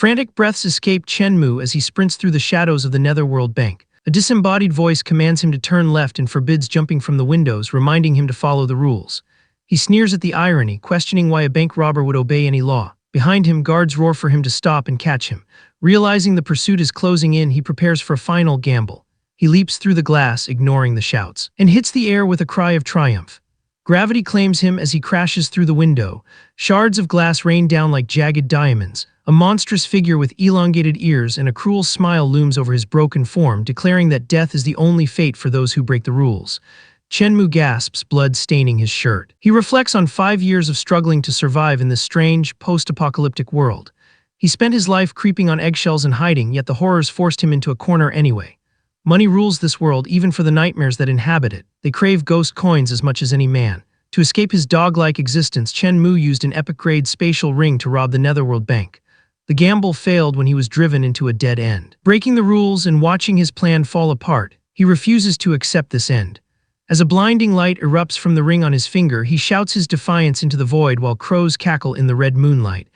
Frantic breaths escape Chenmu as he sprints through the shadows of the Netherworld Bank. A disembodied voice commands him to turn left and forbids jumping from the windows, reminding him to follow the rules. He sneers at the irony, questioning why a bank robber would obey any law. Behind him, guards roar for him to stop and catch him. Realizing the pursuit is closing in, he prepares for a final gamble. He leaps through the glass, ignoring the shouts, and hits the air with a cry of triumph. Gravity claims him as he crashes through the window. Shards of glass rain down like jagged diamonds. A monstrous figure with elongated ears and a cruel smile looms over his broken form, declaring that death is the only fate for those who break the rules. Chenmu gasps, blood staining his shirt. He reflects on 5 years of struggling to survive in this strange, post-apocalyptic world. He spent his life creeping on eggshells and hiding, yet the horrors forced him into a corner anyway. Money rules this world, even for the nightmares that inhabit it. They crave ghost coins as much as any man. To escape his dog-like existence, Chenmu used an epic-grade spatial ring to rob the Netherworld Bank. The gamble failed when he was driven into a dead end. Breaking the rules and watching his plan fall apart, he refuses to accept this end. As a blinding light erupts from the ring on his finger, he shouts his defiance into the void while crows cackle in the red moonlight.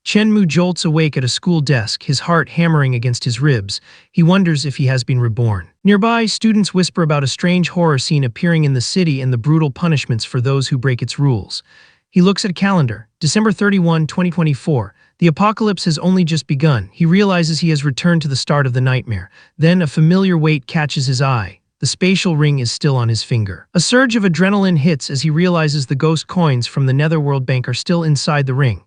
Chenmu jolts awake at a school desk, his heart hammering against his ribs. He wonders if he has been reborn. Nearby, students whisper about a strange horror scene appearing in the city and the brutal punishments for those who break its rules. He looks at a calendar. December 31, 2024. The apocalypse has only just begun. He realizes he has returned to the start of the nightmare. Then a familiar weight catches his eye. The spatial ring is still on his finger. A surge of adrenaline hits as he realizes the ghost coins from the Netherworld Bank are still inside the ring.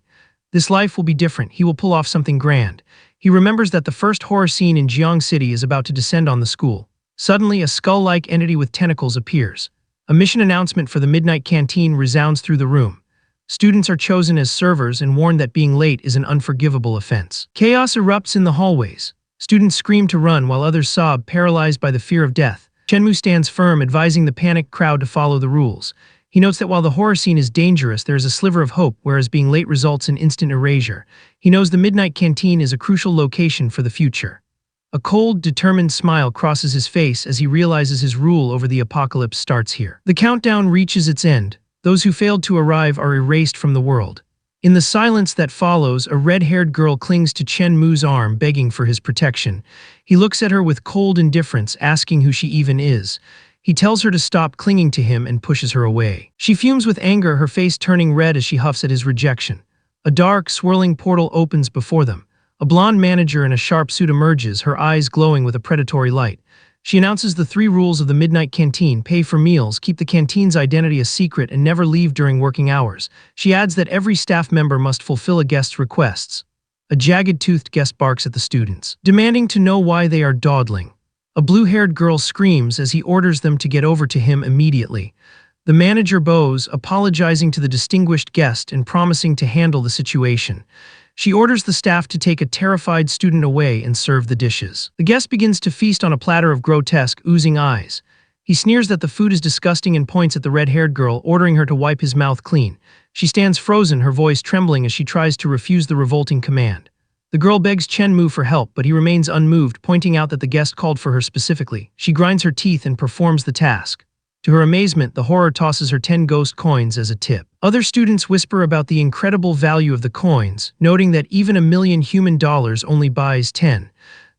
This life will be different. He will pull off something grand. He remembers that the first horror scene in Jiang City is about to descend on the school. Suddenly, a skull-like entity with tentacles appears. A mission announcement for the Midnight Canteen resounds through the room. Students are chosen as servers and warned that being late is an unforgivable offense. Chaos erupts in the hallways. Students scream to run while others sob, paralyzed by the fear of death. Chenmu stands firm, advising the panicked crowd to follow the rules. He notes that while the horror scene is dangerous, there is a sliver of hope, whereas being late results in instant erasure. He knows the Midnight Canteen is a crucial location for the future. A cold, determined smile crosses his face as he realizes his rule over the apocalypse starts here. The countdown reaches its end. Those who failed to arrive are erased from the world. In the silence that follows, a red-haired girl clings to Chenmu's arm, begging for his protection. He looks at her with cold indifference, asking who she even is. He tells her to stop clinging to him and pushes her away. She fumes with anger, her face turning red as she huffs at his rejection. A dark, swirling portal opens before them. A blonde manager in a sharp suit emerges, her eyes glowing with a predatory light. She announces the 3 rules of the Midnight Canteen: pay for meals, keep the canteen's identity a secret, and never leave during working hours. She adds that every staff member must fulfill a guest's requests. A jagged-toothed guest barks at the students, demanding to know why they are dawdling. A blue-haired girl screams as he orders them to get over to him immediately. The manager bows, apologizing to the distinguished guest and promising to handle the situation. She orders the staff to take a terrified student away and serve the dishes. The guest begins to feast on a platter of grotesque, oozing eyes. He sneers that the food is disgusting and points at the red-haired girl, ordering her to wipe his mouth clean. She stands frozen, her voice trembling as she tries to refuse the revolting command. The girl begs Chenmu for help, but he remains unmoved, pointing out that the guest called for her specifically. She grinds her teeth and performs the task. To her amazement, the horror tosses her 10 ghost coins as a tip. Other students whisper about the incredible value of the coins, noting that even $1 million human dollars only buys 10.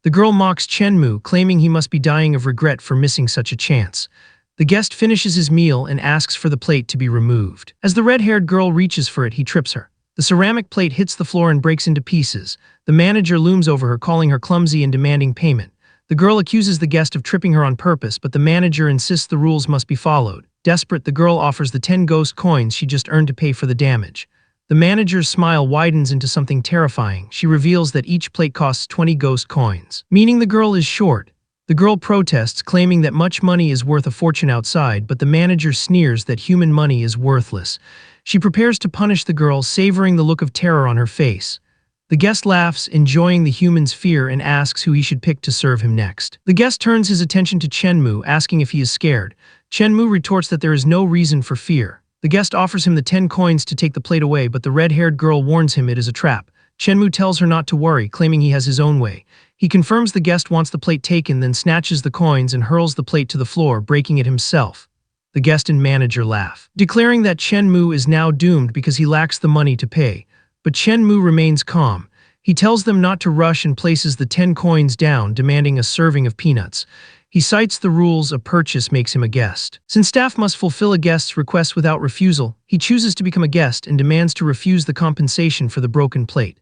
The girl mocks Chenmu, claiming he must be dying of regret for missing such a chance. The guest finishes his meal and asks for the plate to be removed. As the red-haired girl reaches for it, he trips her. The ceramic plate hits the floor and breaks into pieces. The manager looms over her, calling her clumsy and demanding payment. The girl accuses the guest of tripping her on purpose, but the manager insists the rules must be followed. Desperate, the girl offers the 10 ghost coins she just earned to pay for the damage. The manager's smile widens into something terrifying. She reveals that each plate costs 20 ghost coins, meaning the girl is short. The girl protests, claiming that much money is worth a fortune outside, but the manager sneers that human money is worthless. She prepares to punish the girl, savoring the look of terror on her face. The guest laughs, enjoying the human's fear, and asks who he should pick to serve him next. The guest turns his attention to Chenmu, asking if he is scared. Chenmu retorts that there is no reason for fear. The guest offers him the 10 coins to take the plate away, but the red-haired girl warns him it is a trap. Chenmu tells her not to worry, claiming he has his own way. He confirms the guest wants the plate taken, then snatches the coins and hurls the plate to the floor, breaking it himself. The guest and manager laugh, declaring that Chenmu is now doomed because he lacks the money to pay. But Chenmu remains calm. He tells them not to rush and places the 10 coins down, demanding a serving of peanuts. He cites the rules a purchase makes him a guest. Since staff must fulfill a guest's request without refusal, he chooses to become a guest and demands to refuse the compensation for the broken plate.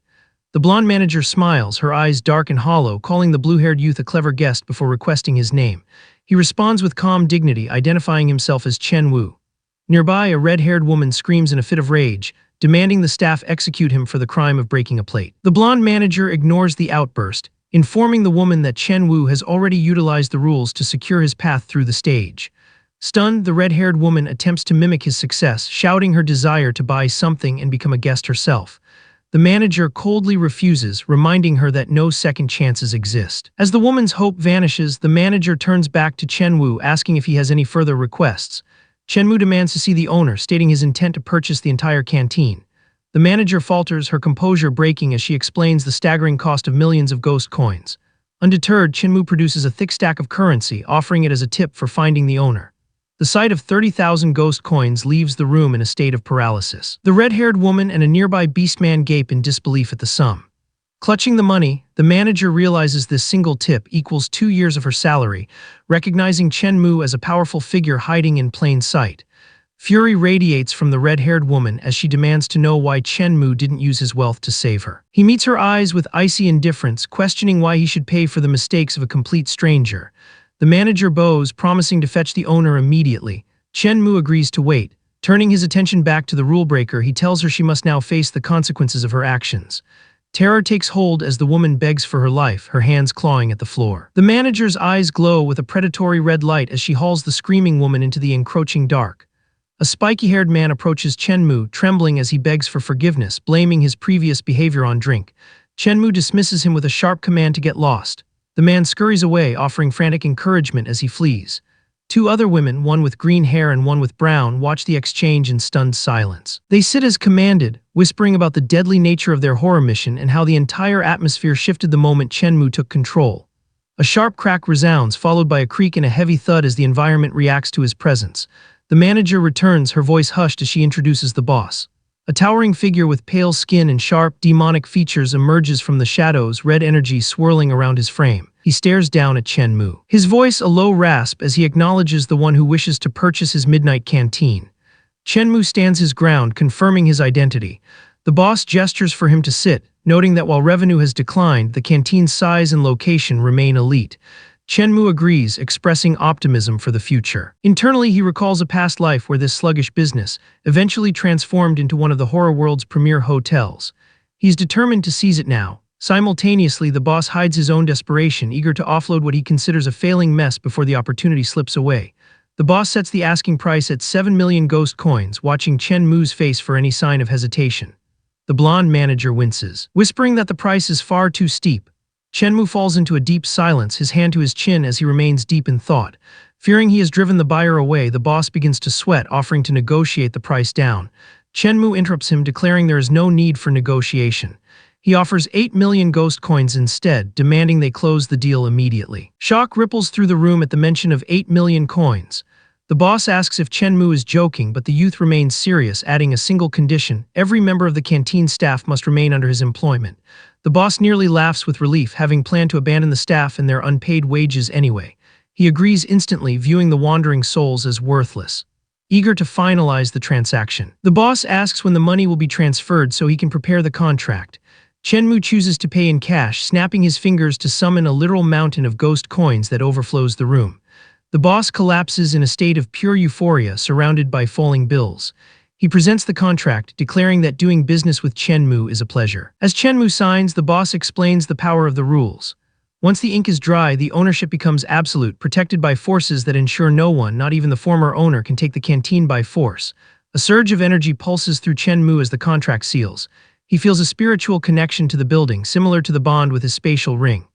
The blonde manager smiles, her eyes dark and hollow, calling the blue-haired youth a clever guest before requesting his name. He responds with calm dignity, identifying himself as Chen Wu. Nearby, a red-haired woman screams in a fit of rage, demanding the staff execute him for the crime of breaking a plate. The blonde manager ignores the outburst, informing the woman that Chen Wu has already utilized the rules to secure his path through the stage. Stunned, the red-haired woman attempts to mimic his success, shouting her desire to buy something and become a guest herself. The manager coldly refuses, reminding her that no second chances exist. As the woman's hope vanishes, the manager turns back to Chen Wu, asking if he has any further requests. Chen Wu demands to see the owner, stating his intent to purchase the entire canteen. The manager falters, her composure breaking as she explains the staggering cost of millions of ghost coins. Undeterred, Chen Wu produces a thick stack of currency, offering it as a tip for finding the owner. The sight of 30,000 ghost coins leaves the room in a state of paralysis. The red-haired woman and a nearby beastman gape in disbelief at the sum. Clutching the money, the manager realizes this single tip equals 2 years of her salary, recognizing Chen Wu as a powerful figure hiding in plain sight. Fury radiates from the red-haired woman as she demands to know why Chen Wu didn't use his wealth to save her. He meets her eyes with icy indifference, questioning why he should pay for the mistakes of a complete stranger. The manager bows, promising to fetch the owner immediately. Chen Wu agrees to wait. Turning his attention back to the rule-breaker, he tells her she must now face the consequences of her actions. Terror takes hold as the woman begs for her life, her hands clawing at the floor. The manager's eyes glow with a predatory red light as she hauls the screaming woman into the encroaching dark. A spiky-haired man approaches Chen Wu, trembling as he begs for forgiveness, blaming his previous behavior on drink. Chen Wu dismisses him with a sharp command to get lost. The man scurries away, offering frantic encouragement as he flees. 2 other women, one with green hair and one with brown, watch the exchange in stunned silence. They sit as commanded, whispering about the deadly nature of their horror mission and how the entire atmosphere shifted the moment Chen Wu took control. A sharp crack resounds, followed by a creak and a heavy thud as the environment reacts to his presence. The manager returns, her voice hushed as she introduces the boss. A towering figure with pale skin and sharp, demonic features emerges from the shadows, red energy swirling around his frame. He stares down at Chen Wu, his voice a low rasp as he acknowledges the one who wishes to purchase his midnight canteen. Chen Wu stands his ground, confirming his identity. The boss gestures for him to sit, noting that while revenue has declined, the canteen's size and location remain elite. Chen Wu agrees, expressing optimism for the future. Internally, he recalls a past life where this sluggish business eventually transformed into one of the horror world's premier hotels. He's determined to seize it now. Simultaneously, the boss hides his own desperation, eager to offload what he considers a failing mess before the opportunity slips away. The boss sets the asking price at 7 million ghost coins, watching Chen Wu's face for any sign of hesitation. The blonde manager winces, whispering that the price is far too steep. Chen Wu falls into a deep silence, his hand to his chin as he remains deep in thought. Fearing he has driven the buyer away, the boss begins to sweat, offering to negotiate the price down. Chen Wu interrupts him, declaring there is no need for negotiation. He offers 8 million ghost coins instead, demanding they close the deal immediately. Shock ripples through the room at the mention of 8 million coins. The boss asks if Chen Wu is joking, but the youth remains serious, adding a single condition: every member of the canteen staff must remain under his employment. The boss nearly laughs with relief, having planned to abandon the staff and their unpaid wages anyway. He agrees instantly, viewing the wandering souls as worthless. Eager to finalize the transaction, the boss asks when the money will be transferred so he can prepare the contract. Chen Wu chooses to pay in cash, snapping his fingers to summon a literal mountain of ghost coins that overflows the room. The boss collapses in a state of pure euphoria, surrounded by falling bills. He presents the contract, declaring that doing business with Chen Wu is a pleasure. As Chen Wu signs, the boss explains the power of the rules. Once the ink is dry, the ownership becomes absolute, protected by forces that ensure no one, not even the former owner, can take the canteen by force. A surge of energy pulses through Chen Wu as the contract seals. He feels a spiritual connection to the building, similar to the bond with his spatial ring.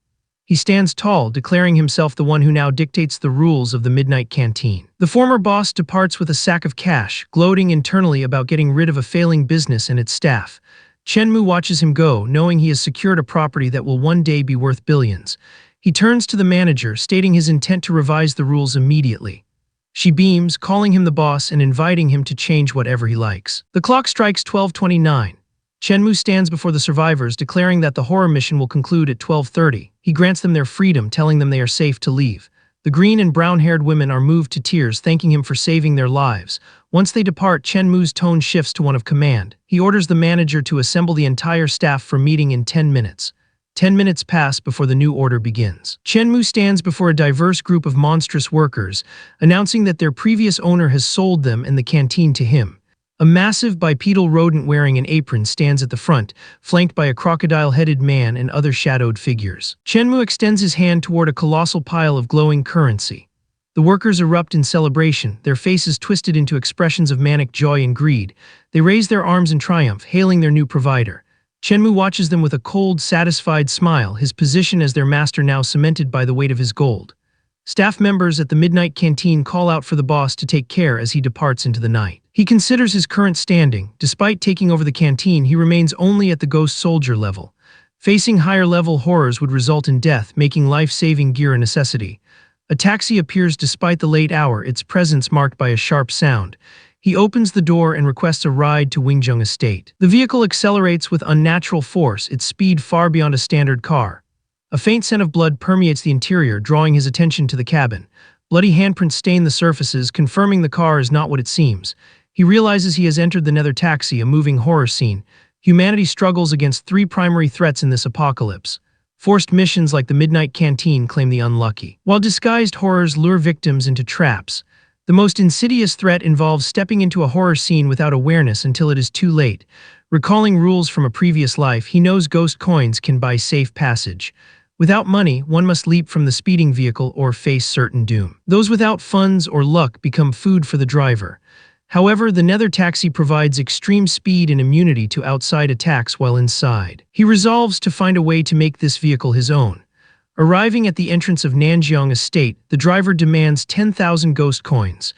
He stands tall, declaring himself the one who now dictates the rules of the Midnight Canteen. The former boss departs with a sack of cash, gloating internally about getting rid of a failing business and its staff. Chen Wu watches him go, knowing he has secured a property that will one day be worth billions. He turns to the manager, stating his intent to revise the rules immediately. She beams, calling him the boss and inviting him to change whatever he likes. The clock strikes 12:29. Chen stands before the survivors, declaring that the horror mission will conclude at 12:30. He grants them their freedom, telling them they are safe to leave. The green and brown-haired women are moved to tears, thanking him for saving their lives. Once they depart, Chen tone shifts to one of command. He orders the manager to assemble the entire staff for meeting in 10 minutes. 10 minutes pass before the new order begins. Chen stands before a diverse group of monstrous workers, announcing that their previous owner has sold them and the canteen to him. A massive bipedal rodent wearing an apron stands at the front, flanked by a crocodile-headed man and other shadowed figures. Chen extends his hand toward a colossal pile of glowing currency. The workers erupt in celebration, their faces twisted into expressions of manic joy and greed. They raise their arms in triumph, hailing their new provider. Chen watches them with a cold, satisfied smile, his position as their master now cemented by the weight of his gold. Staff members at the midnight canteen call out for the boss to take care as he departs into the night. He considers his current standing. Despite taking over the canteen, he remains only at the ghost soldier level. Facing higher-level horrors would result in death, making life-saving gear a necessity. A taxi appears despite the late hour, its presence marked by a sharp sound. He opens the door and requests a ride to Wingzhong Estate. The vehicle accelerates with unnatural force, its speed far beyond a standard car. A faint scent of blood permeates the interior, drawing his attention to the cabin. Bloody handprints stain the surfaces, confirming the car is not what it seems. He realizes he has entered the Nether Taxi, a moving horror scene. Humanity struggles against three primary threats in this apocalypse. Forced missions like the Midnight Canteen claim the unlucky, while disguised horrors lure victims into traps. The most insidious threat involves stepping into a horror scene without awareness until it is too late. Recalling rules from a previous life, he knows ghost coins can buy safe passage. Without money, one must leap from the speeding vehicle or face certain doom. Those without funds or luck become food for the driver. However, the Nether Taxi provides extreme speed and immunity to outside attacks while inside. He resolves to find a way to make this vehicle his own. Arriving at the entrance of Nanjiang Estate, the driver demands 10,000 ghost coins.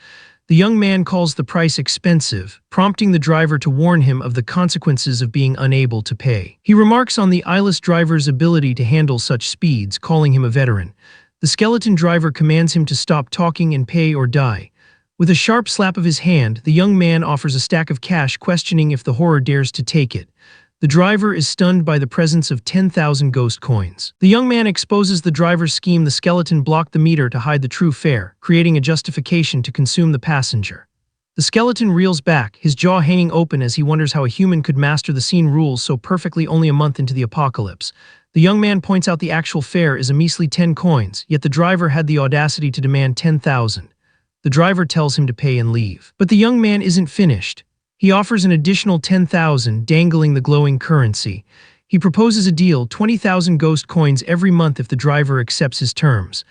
The young man calls the price expensive, prompting the driver to warn him of the consequences of being unable to pay. He remarks on the eyeless driver's ability to handle such speeds, calling him a veteran. The skeleton driver commands him to stop talking and pay or die. With a sharp slap of his hand, the young man offers a stack of cash, questioning if the horror dares to take it. The driver is stunned by the presence of 10,000 ghost coins. The young man exposes the driver's scheme. The skeleton blocked the meter to hide the true fare, creating a justification to consume the passenger. The skeleton reels back, his jaw hanging open as he wonders how a human could master the scene rules so perfectly only a month into the apocalypse. The young man points out the actual fare is a measly 10 coins, yet the driver had the audacity to demand 10,000. The driver tells him to pay and leave. But the young man isn't finished. He offers an additional 10,000, dangling the glowing currency. He proposes a deal, 20,000 ghost coins every month if the driver accepts his terms.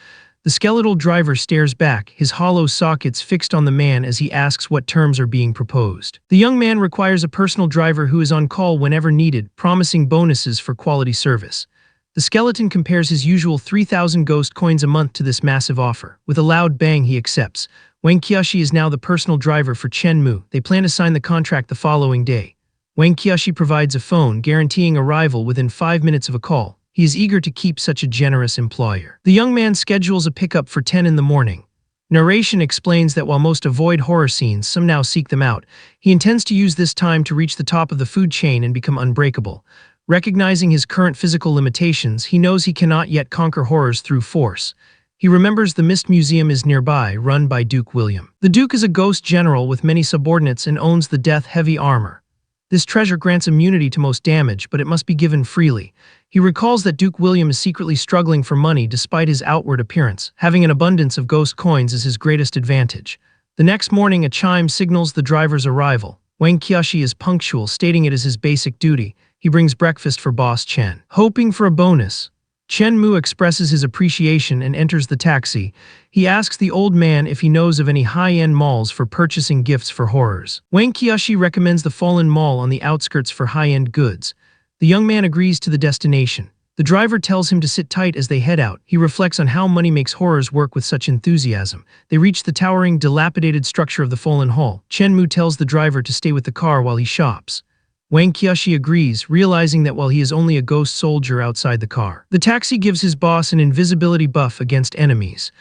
The skeletal driver stares back, his hollow sockets fixed on the man as he asks what terms are being proposed. The young man requires a personal driver who is on call whenever needed, promising bonuses for quality service. The skeleton compares his usual 3,000 ghost coins a month to this massive offer. With a loud bang, he accepts. Wang Qiashi is now the personal driver for Chen Mu. They plan to sign the contract the following day. Wang Qiashi provides a phone, guaranteeing arrival within 5 minutes of a call. He is eager to keep such a generous employer. The young man schedules a pickup for 10 in the morning. Narration explains that while most avoid horror scenes, some now seek them out. He intends to use this time to reach the top of the food chain and become unbreakable. Recognizing his current physical limitations, he knows he cannot yet conquer horrors through force. He remembers the Mist Museum is nearby, run by Duke William. The Duke is a ghost general with many subordinates and owns the death-heavy armor. This treasure grants immunity to most damage, but it must be given freely. He recalls that Duke William is secretly struggling for money despite his outward appearance. Having an abundance of ghost coins is his greatest advantage. The next morning, a chime signals the driver's arrival. Wang Qiashi is punctual, stating it is his basic duty. He brings breakfast for Boss Chen. Hoping for a bonus, Chen Mu expresses his appreciation and enters the taxi. He asks the old man if he knows of any high-end malls for purchasing gifts for horrors. Wang Qiashi recommends the Fallen Mall on the outskirts for high-end goods. The young man agrees to the destination. The driver tells him to sit tight as they head out. He reflects on how money makes horrors work with such enthusiasm. They reach the towering, dilapidated structure of the Fallen Hall. Chen Mu tells the driver to stay with the car while he shops. Wang Qiashi agrees, realizing that while he is only a ghost soldier outside the car. The taxi gives his boss an invisibility buff against enemies.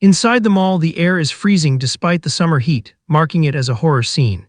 Inside the mall, the air is freezing despite the summer heat, marking it as a horror scene.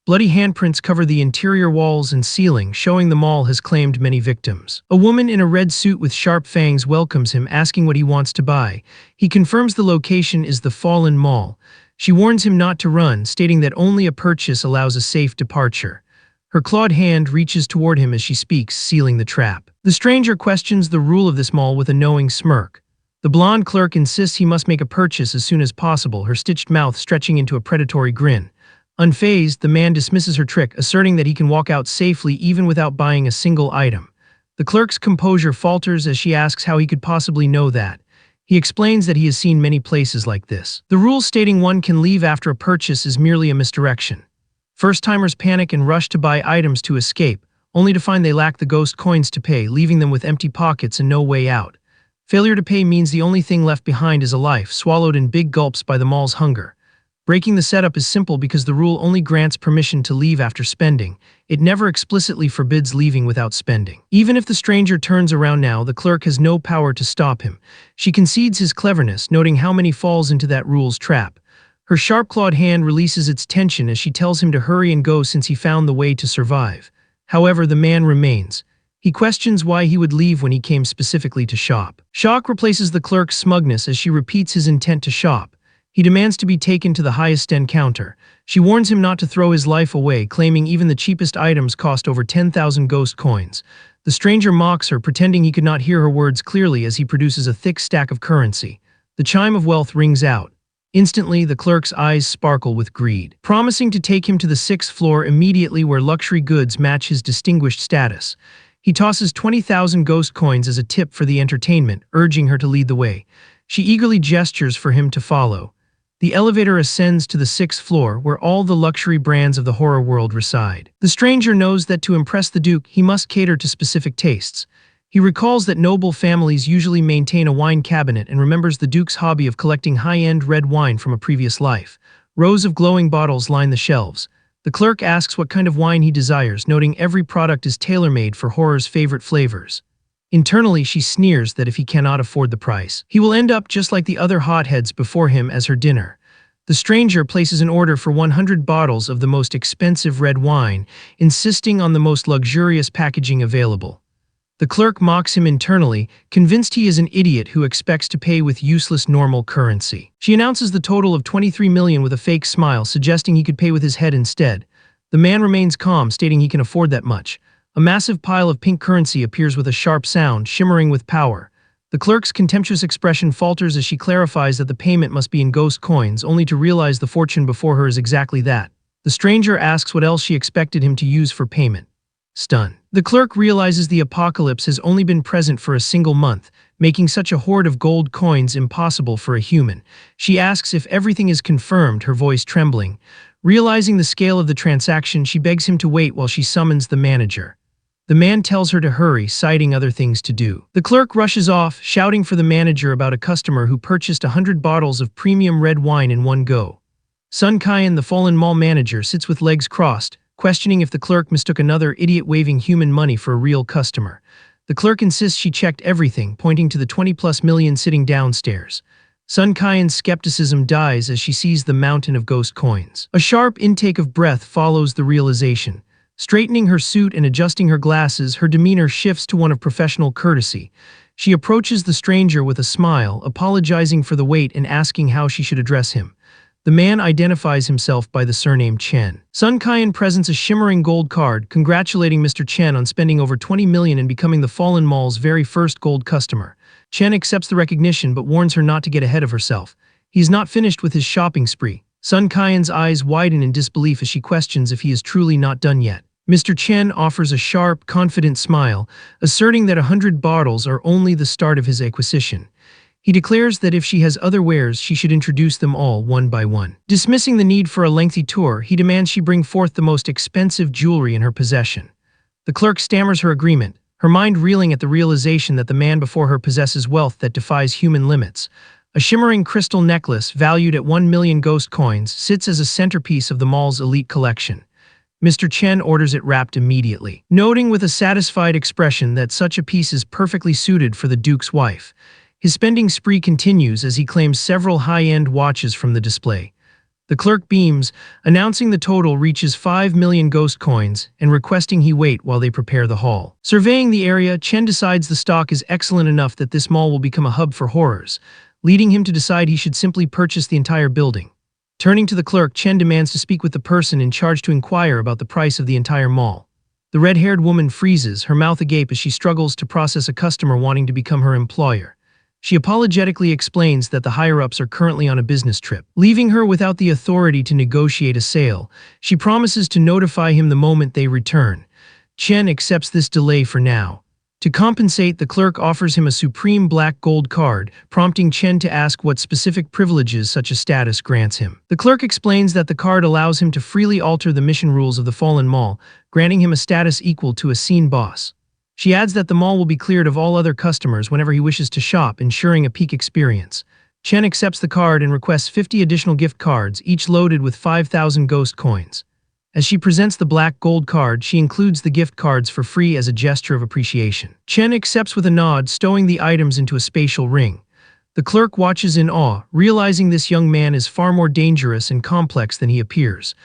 Bloody handprints cover the interior walls and ceiling, showing the mall has claimed many victims. A woman in a red suit with sharp fangs welcomes him, asking what he wants to buy. He confirms the location is the Fallen Mall. She warns him not to run, stating that only a purchase allows a safe departure. Her clawed hand reaches toward him as she speaks, sealing the trap. The stranger questions the rule of this mall with a knowing smirk. The blonde clerk insists he must make a purchase as soon as possible, her stitched mouth stretching into a predatory grin. Unfazed, the man dismisses her trick, asserting that he can walk out safely even without buying a single item. The clerk's composure falters as she asks how he could possibly know that. He explains that he has seen many places like this. The rule stating one can leave after a purchase is merely a misdirection. First-timers panic and rush to buy items to escape, only to find they lack the ghost coins to pay, leaving them with empty pockets and no way out. Failure to pay means the only thing left behind is a life, swallowed in big gulps by the mall's hunger. Breaking the setup is simple because the rule only grants permission to leave after spending. It never explicitly forbids leaving without spending. Even if the stranger turns around now, the clerk has no power to stop him. She concedes his cleverness, noting how many falls into that rule's trap. Her sharp-clawed hand releases its tension as she tells him to hurry and go since he found the way to survive. However, the man remains. He questions why he would leave when he came specifically to shop. Shock replaces the clerk's smugness as she repeats his intent to shop. He demands to be taken to the highest-end counter. She warns him not to throw his life away, claiming even the cheapest items cost over 10,000 ghost coins. The stranger mocks her, pretending he could not hear her words clearly as he produces a thick stack of currency. The chime of wealth rings out. Instantly, the clerk's eyes sparkle with greed, promising to take him to the 6th floor immediately where luxury goods match his distinguished status. He tosses 20,000 ghost coins as a tip for the entertainment, urging her to lead the way. She eagerly gestures for him to follow. The elevator ascends to the 6th floor, where all the luxury brands of the horror world reside. The stranger knows that to impress the Duke, he must cater to specific tastes. He recalls that noble families usually maintain a wine cabinet and remembers the Duke's hobby of collecting high-end red wine from a previous life. Rows of glowing bottles line the shelves. The clerk asks what kind of wine he desires, noting every product is tailor-made for horror's favorite flavors. Internally, she sneers that if he cannot afford the price, he will end up just like the other hotheads before him as her dinner. The stranger places an order for 100 bottles of the most expensive red wine, insisting on the most luxurious packaging available. The clerk mocks him internally, convinced he is an idiot who expects to pay with useless normal currency. She announces the total of 23 million with a fake smile, suggesting he could pay with his head instead. The man remains calm, stating he can afford that much. A massive pile of pink currency appears with a sharp sound, shimmering with power. The clerk's contemptuous expression falters as she clarifies that the payment must be in ghost coins, only to realize the fortune before her is exactly that. The stranger asks what else she expected him to use for payment. Stunned, the clerk realizes the apocalypse has only been present for a single month, making such a hoard of gold coins impossible for a human. She asks if everything is confirmed, her voice trembling. Realizing the scale of the transaction, she begs him to wait while she summons the manager. The man tells her to hurry, citing other things to do. The clerk rushes off, shouting for the manager about a customer who purchased 100 bottles of premium red wine in one go. Sun Kyan, the Fallen Mall manager, sits with legs crossed, questioning if the clerk mistook another idiot waving human money for a real customer. The clerk insists she checked everything, pointing to the 20+ million sitting downstairs. Sun Kyan's skepticism dies as she sees the mountain of ghost coins. A sharp intake of breath follows the realization. Straightening her suit and adjusting her glasses, her demeanor shifts to one of professional courtesy. She approaches the stranger with a smile, apologizing for the wait and asking how she should address him. The man identifies himself by the surname Chen. Sun Kyan presents a shimmering gold card, congratulating Mr. Chen on spending over 20 million and becoming the Fallen Mall's very first gold customer. Chen accepts the recognition but warns her not to get ahead of herself. He's not finished with his shopping spree. Sun Kyan's eyes widen in disbelief as she questions if he is truly not done yet. Mr. Chen offers a sharp, confident smile, asserting that 100 bottles are only the start of his acquisition. He declares that if she has other wares, she should introduce them all one by one. Dismissing the need for a lengthy tour, he demands she bring forth the most expensive jewelry in her possession. The clerk stammers her agreement, her mind reeling at the realization that the man before her possesses wealth that defies human limits. A shimmering crystal necklace, valued at 1 million ghost coins, sits as a centerpiece of the mall's elite collection. Mr. Chen orders it wrapped immediately, noting with a satisfied expression that such a piece is perfectly suited for the Duke's wife. His spending spree continues as he claims several high-end watches from the display. The clerk beams, announcing the total reaches 5 million ghost coins and requesting he wait while they prepare the haul. Surveying the area, Chen decides the stock is excellent enough that this mall will become a hub for horrors, leading him to decide he should simply purchase the entire building. Turning to the clerk, Chen demands to speak with the person in charge to inquire about the price of the entire mall. The red-haired woman freezes, her mouth agape as she struggles to process a customer wanting to become her employer. She apologetically explains that the higher-ups are currently on a business trip. Leaving her without the authority to negotiate a sale, she promises to notify him the moment they return. Chen accepts this delay for now. To compensate, the clerk offers him a supreme black gold card, prompting Chen to ask what specific privileges such a status grants him. The clerk explains that the card allows him to freely alter the mission rules of the Fallen Mall, granting him a status equal to a scene boss. She adds that the mall will be cleared of all other customers whenever he wishes to shop, ensuring a peak experience. Chen accepts the card and requests 50 additional gift cards, each loaded with 5,000 ghost coins. As she presents the black gold card, she includes the gift cards for free as a gesture of appreciation. Chen accepts with a nod, stowing the items into a spatial ring. The clerk watches in awe, realizing this young man is far more dangerous and complex than he appears.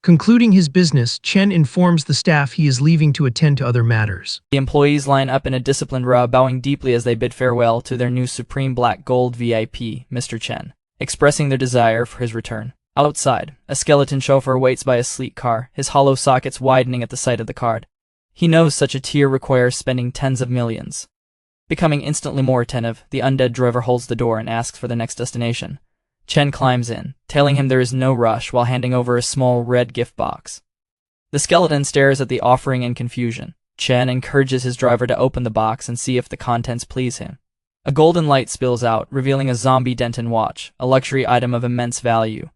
Concluding his business, Chen informs the staff he is leaving to attend to other matters. The employees line up in a disciplined row, bowing deeply as they bid farewell to their new Supreme Black Gold VIP, Mr. Chen, expressing their desire for his return. Outside, a skeleton chauffeur waits by a sleek car, his hollow sockets widening at the sight of the card. He knows such a tier requires spending tens of millions. Becoming instantly more attentive, the undead driver holds the door and asks for the next destination. Chen climbs in, telling him there is no rush while handing over a small red gift box. The skeleton stares at the offering in confusion. Chen encourages his driver to open the box and see if the contents please him. A golden light spills out, revealing a zombie Denton watch, a luxury item of immense value.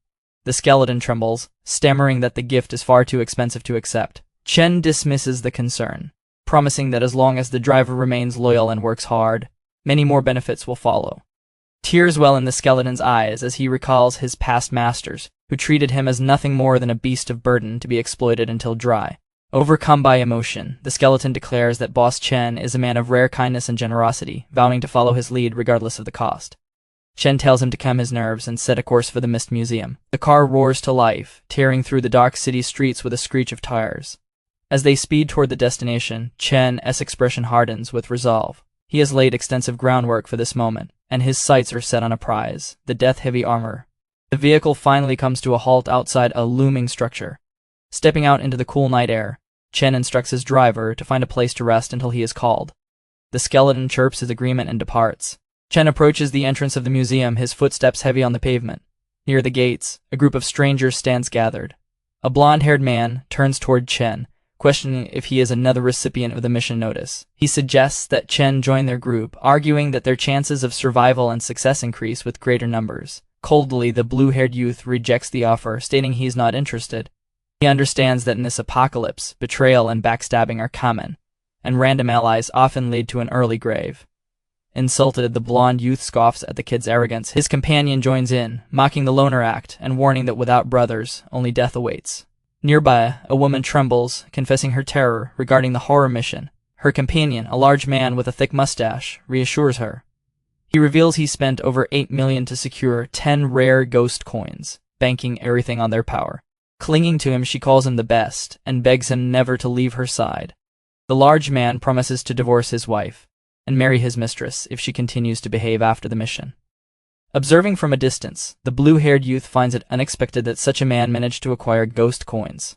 The skeleton trembles, stammering that the gift is far too expensive to accept. Chen dismisses the concern, promising that as long as the driver remains loyal and works hard, many more benefits will follow. Tears well in the skeleton's eyes as he recalls his past masters, who treated him as nothing more than a beast of burden to be exploited until dry. Overcome by emotion, the skeleton declares that Boss Chen is a man of rare kindness and generosity, vowing to follow his lead regardless of the cost. Chen tells him to calm his nerves and set a course for the Mist Museum. The car roars to life, tearing through the dark city streets with a screech of tires. As they speed toward the destination, Chen's expression hardens with resolve. He has laid extensive groundwork for this moment, and his sights are set on a prize, the death-heavy armor. The vehicle finally comes to a halt outside a looming structure. Stepping out into the cool night air, Chen instructs his driver to find a place to rest until he is called. The skeleton chirps his agreement and departs. Chen approaches the entrance of the museum, his footsteps heavy on the pavement. Near the gates, a group of strangers stands gathered. A blonde-haired man turns toward Chen, questioning if he is another recipient of the mission notice. He suggests that Chen join their group, arguing that their chances of survival and success increase with greater numbers. Coldly, the blue-haired youth rejects the offer, stating he is not interested. He understands that in this apocalypse, betrayal and backstabbing are common, and random allies often lead to an early grave. Insulted, the blonde youth scoffs at the kid's arrogance. His companion joins in, mocking the loner act and warning that without brothers, only death awaits. Nearby, a woman trembles, confessing her terror regarding the horror mission. Her companion, a large man with a thick mustache, reassures her. He reveals he spent over 8 million to secure 10 rare ghost coins, banking everything on their power. Clinging to him, she calls him the best, and begs him never to leave her side. The large man promises to divorce his wife, and marry his mistress if she continues to behave after the mission. Observing from a distance, the blue-haired youth finds it unexpected that such a man managed to acquire ghost coins.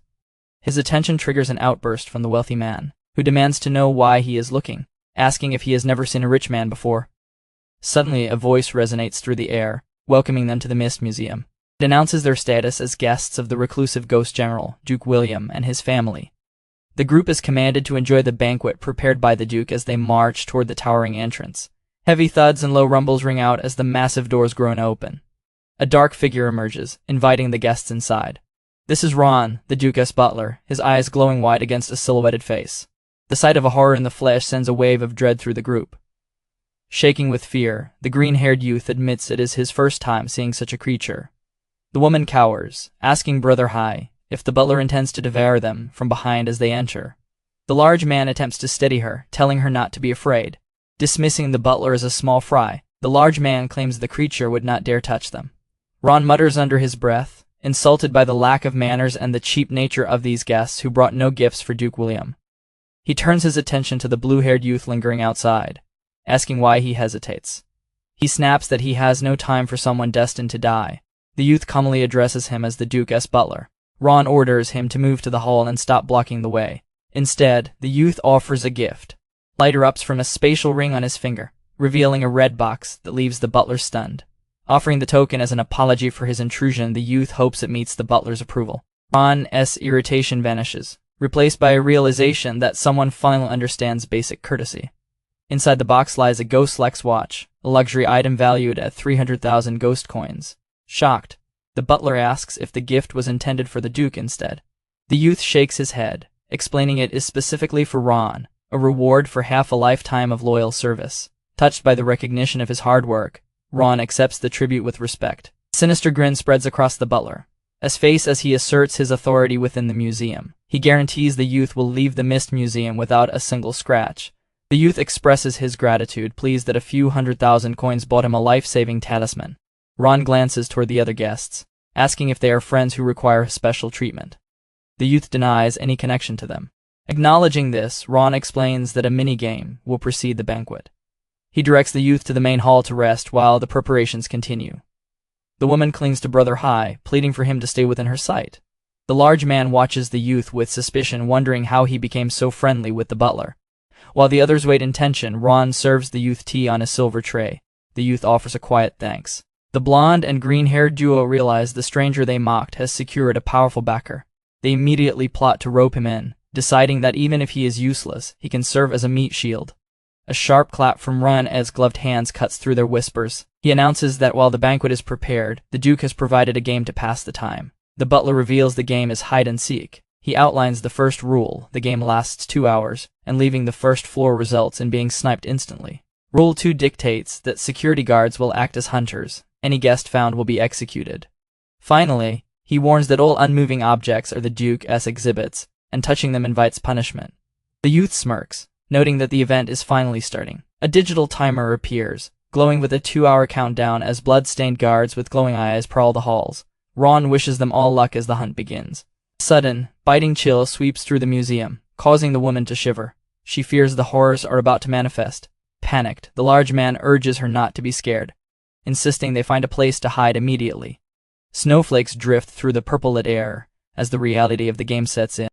His attention triggers an outburst from the wealthy man, who demands to know why he is looking, asking if he has never seen a rich man before. Suddenly, a voice resonates through the air, welcoming them to the Mist Museum. It announces their status as guests of the reclusive ghost general, Duke William, and his family. The group is commanded to enjoy the banquet prepared by the Duke as they march toward the towering entrance. Heavy thuds and low rumbles ring out as the massive doors groan open. A dark figure emerges, inviting the guests inside. This is Ron, the Duke's butler, his eyes glowing white against a silhouetted face. The sight of a horror in the flesh sends a wave of dread through the group. Shaking with fear, the green-haired youth admits it is his first time seeing such a creature. The woman cowers, asking Brother Hai if the butler intends to devour them from behind as they enter. The large man attempts to steady her, telling her not to be afraid. Dismissing the butler as a small fry, the large man claims the creature would not dare touch them. Ron mutters under his breath, insulted by the lack of manners and the cheap nature of these guests who brought no gifts for Duke William. He turns his attention to the blue-haired youth lingering outside, asking why he hesitates. He snaps that he has no time for someone destined to die. The youth calmly addresses him as the Duke's butler. Ron orders him to move to the hall and stop blocking the way. Instead, the youth offers a gift. Light erupts from a spatial ring on his finger, revealing a red box that leaves the butler stunned. Offering the token as an apology for his intrusion, the youth hopes it meets the butler's approval. Ron's irritation vanishes, replaced by a realization that someone finally understands basic courtesy. Inside the box lies a Ghost Lex watch, a luxury item valued at 300,000 ghost coins. Shocked, the butler asks if the gift was intended for the Duke instead. The youth shakes his head, explaining it is specifically for Ron, a reward for half a lifetime of loyal service. Touched by the recognition of his hard work, Ron accepts the tribute with respect. A sinister grin spreads across the butler's face as he asserts his authority within the museum. He guarantees the youth will leave the Mist Museum without a single scratch. The youth expresses his gratitude, pleased that a few 100,000 coins bought him a life-saving talisman. Ron glances toward the other guests, asking if they are friends who require special treatment. The youth denies any connection to them. Acknowledging this, Ron explains that a mini-game will precede the banquet. He directs the youth to the main hall to rest while the preparations continue. The woman clings to Brother High, pleading for him to stay within her sight. The large man watches the youth with suspicion, wondering how he became so friendly with the butler. While the others wait in tension, Ron serves the youth tea on a silver tray. The youth offers a quiet thanks. The blonde and green-haired duo realize the stranger they mocked has secured a powerful backer. They immediately plot to rope him in, deciding that even if he is useless, he can serve as a meat shield. A sharp clap from Ron as gloved hands cuts through their whispers. He announces that while the banquet is prepared, the Duke has provided a game to pass the time. The butler reveals the game is hide-and-seek. He outlines the first rule: the game lasts 2 hours, and leaving the first floor results in being sniped instantly. Rule 2 dictates that security guards will act as hunters. Any guest found will be executed. Finally, he warns that all unmoving objects are the Duke's exhibits, and touching them invites punishment. The youth smirks, noting that the event is finally starting. A digital timer appears, glowing with a 2-hour countdown as blood-stained guards with glowing eyes prowl the halls. Ron wishes them all luck as the hunt begins. A sudden, biting chill sweeps through the museum, causing the woman to shiver. She fears the horrors are about to manifest. Panicked, the large man urges her not to be scared, insisting they find a place to hide immediately. Snowflakes drift through the purple-lit air as the reality of the game sets in.